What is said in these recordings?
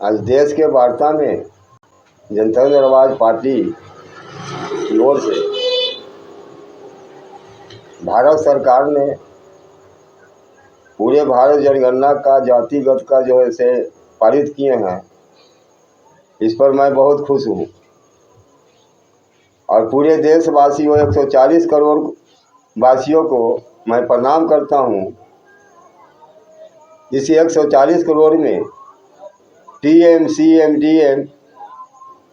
आज देश के वार्ता में जनता दल आवाज पार्टी की ओर से भारत सरकार ने पूरे भारत जनगणना का जातिगत का जो है से पारित किए हैं, इस पर मैं बहुत खुश हूँ और पूरे देशवासियों 140 करोड़ वासियों को मैं प्रणाम करता हूँ। इस 140 करोड़ में टीएम, सीएम, डीएम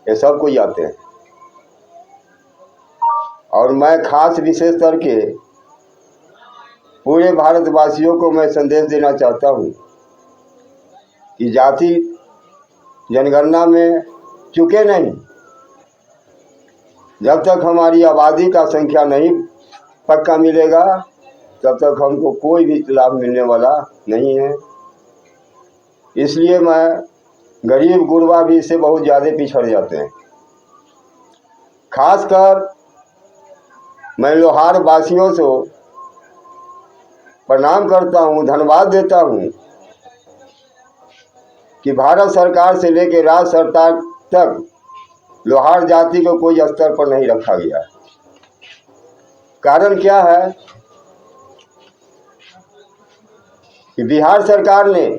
ये सब कोई आते हैं और मैं खास विशेष करके पूरे भारतवासियों को मैं संदेश देना चाहता हूँ कि जाति जनगणना में चूके नहीं। जब तक हमारी आबादी का संख्या नहीं पक्का मिलेगा तब तक हमको कोई भी लाभ मिलने वाला नहीं है। इसलिए मैं गरीब गुरबा भी इससे बहुत ज़्यादा पिछड़ जाते हैं। खासकर मैं लोहार वासियों से प्रणाम करता हूँ, धन्यवाद देता हूँ कि भारत सरकार से लेकर राज्य सरकार तक लोहार जाति को कोई स्तर पर नहीं रखा गया। कारण क्या है कि बिहार सरकार ने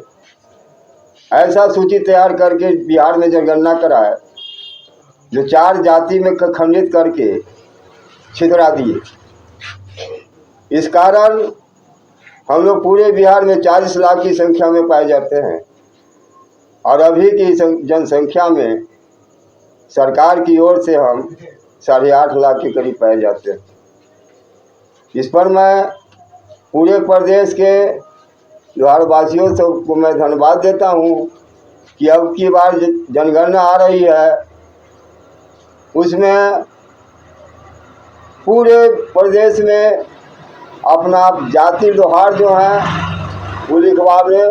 ऐसा सूची तैयार करके बिहार में जनगणना कराया जो 4 जाति में खंडित करके छितरा दिए। इस कारण हम लोग पूरे बिहार में 40 लाख की संख्या में पाए जाते हैं और अभी की जनसंख्या में सरकार की ओर से हम 8.5 लाख के करीब पाए जाते हैं। इस पर मैं पूरे प्रदेश के लोहार वासियों को मैं धन्यवाद देता हूँ कि अब की बार जनगणना आ रही है, उसमें पूरे प्रदेश में अपना जाति लोहार जो है वो लिखवावे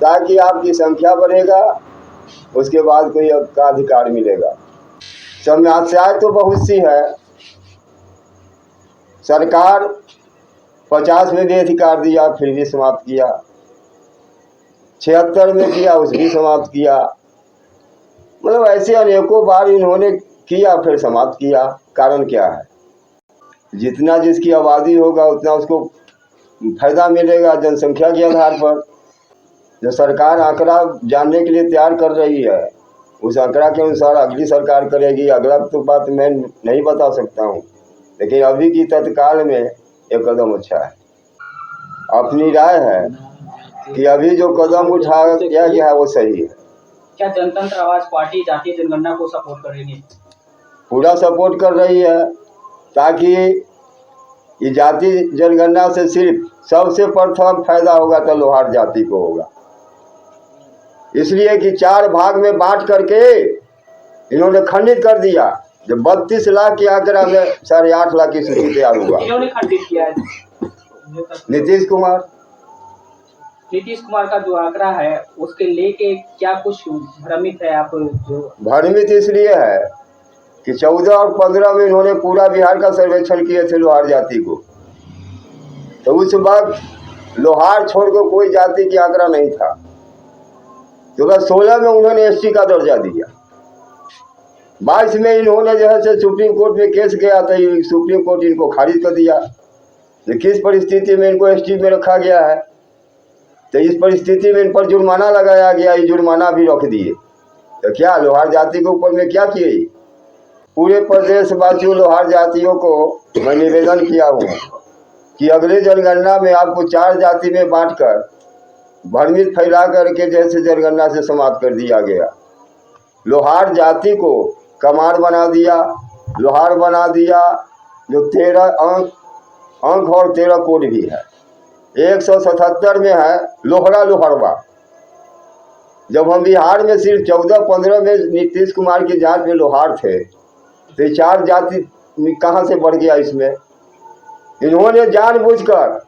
ताकि आपकी संख्या बढ़ेगा, उसके बाद कोई आपका अधिकार मिलेगा। समस्याएं तो बहुत सी है। सरकार 50 में भी अधिकार दिया फिर भी समाप्त किया, 76 में किया उस भी समाप्त किया, मतलब ऐसे अनेकों बार इन्होंने किया फिर समाप्त किया। कारण क्या है? जितना जिसकी आबादी होगा उतना उसको फायदा मिलेगा जनसंख्या के आधार पर। जो सरकार आंकड़ा जानने के लिए तैयार कर रही है उस आंकड़ा के अनुसार अगली सरकार करेगी। अगला तो बात मैं नहीं बता सकता हूँ, लेकिन अभी की तत्काल में एक कदम अच्छा है। अपनी राय है कि अभी जो कदम उठाया गया है वो सही है। क्या जनतंत्र आवाज पार्टी जातीय जनगणना को सपोर्ट करेगी? पूरा सपोर्ट कर रही है, ताकि ये जाति जनगणना से सिर्फ सबसे प्रथम फायदा होगा तो लोहार जाति को होगा। इसलिए कि 4 भाग में बांट करके इन्होंने खंडित कर दिया। जब 32 लाख के आंकड़ा में 8.5 लाख की सूची तैयार हुआ। इन्होंने खंडित किया है? नीतीश कुमार का जो आंकड़ा है उसके लेके क्या कुछ भ्रमित है आप? जो भ्रमित इसलिए है कि 14 और 15 में इन्होंने पूरा बिहार का सर्वेक्षण किए थे लोहार जाति को, तो उस वक्त लोहार छोड़कर कोई जाति की आंकड़ा नहीं था। तो बस 16 में उन्होंने एसटी का दर्जा दिया। 22 में इन्होंने जो है सुप्रीम कोर्ट में केस गया था, सुप्रीम कोर्ट इनको खारिज कर दिया। तो किस परिस्थिति में इनको एसटी में रखा गया है? तो इस परिस्थिति में इन पर जुर्माना लगाया गया, ये जुर्माना भी रख दिए। तो क्या लोहार जाति के ऊपर में क्या किए? पूरे प्रदेश वासियों लोहार जातियों को मैं निवेदन किया हूँ कि अगले जनगणना में आपको 4 जाति में बांटकर भ्रमित फैला करके जैसे जनगणना से समाप्त कर दिया गया। लोहार जाति को कमार बना दिया, लोहार बना दिया, जो 13 अंक और 13 कोड भी है। 177 में है लोहरा लोहरवा। जब हम बिहार में सिर्फ 14-15 में नीतीश कुमार की जांच में लोहार थे, तो 4 जाति कहाँ से बढ़ गया इसमें? इन्होंने जानबूझकर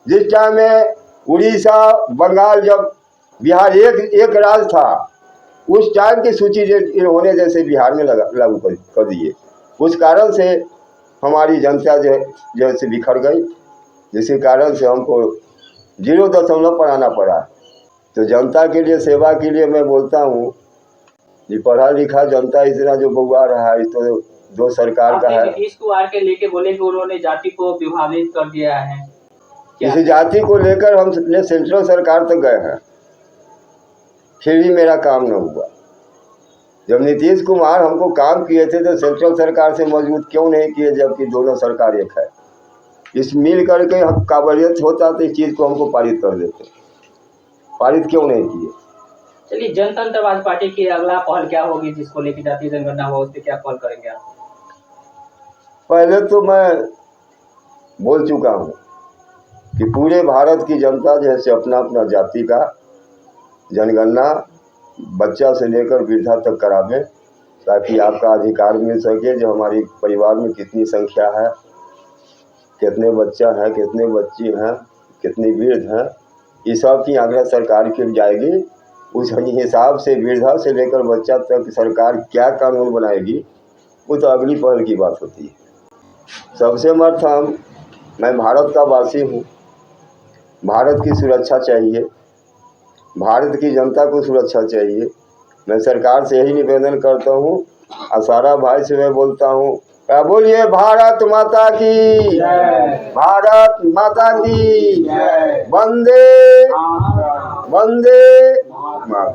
जिस टाइम में उड़ीसा, बंगाल, जब बिहार एक राज्य था, उस टाइम की सूची इन्होंने जैसे बिहार में लागू कर दिए। उस कारण से हमारी जनता जो से बिखर गई, जिसके कारण से हमको 0 दशमलव पर आना पड़ा। तो जनता के लिए, सेवा के लिए मैं बोलता हूँ कि पढ़ा लिखा जनता इतना जो बउआ रहा है, तो दो सरकार का आपने है। नीतीश कुमार के लेके बोले कि उन्होंने जाति को विभाजित कर दिया है, क्या? इस जाति को लेकर हम अपने सेंट्रल सरकार तक गए हैं, फिर भी मेरा काम न हुआ। जब नीतीश कुमार हमको काम किए थे तो सेंट्रल सरकार से मजबूत क्यों नहीं किए, जबकि दोनों सरकार एक है। इस मिल करके हम काबिलियत होता तो इस चीज़ को हमको पारित कर देते, पारित क्यों नहीं किए। चलिए, जनतंत्रवाद पार्टी की अगला पहल क्या होगी, जिसको लेकर जातीय जनगणना हो, उस पर क्या पहल करेंगे आप? पहले तो मैं बोल चुका हूँ कि पूरे भारत की जनता जैसे अपना अपना जाति का जनगणना बच्चा से लेकर वृद्धा तक करावे, ताकि आपका अधिकार मिल सके। जो हमारी परिवार में कितनी संख्या है, कितने बच्चा है, कितने बच्ची हैं, कितनी वृद्ध हैं, इस सब की आग्रह सरकार की जाएगी। उस हिसाब से वृद्धा से लेकर बच्चा तक सरकार क्या कानून बनाएगी, वो तो अगली पहल की बात होती है। सबसे प्रथम मैं भारत का वासी हूँ, भारत की सुरक्षा चाहिए, भारत की जनता को सुरक्षा चाहिए। मैं सरकार से यही निवेदन करता हूँ और सारा भाई से मैं बोलता हूँ, क्या बोलिए, भारत माता की जय। भारत माता की जय। वंदे वंदे मातरम।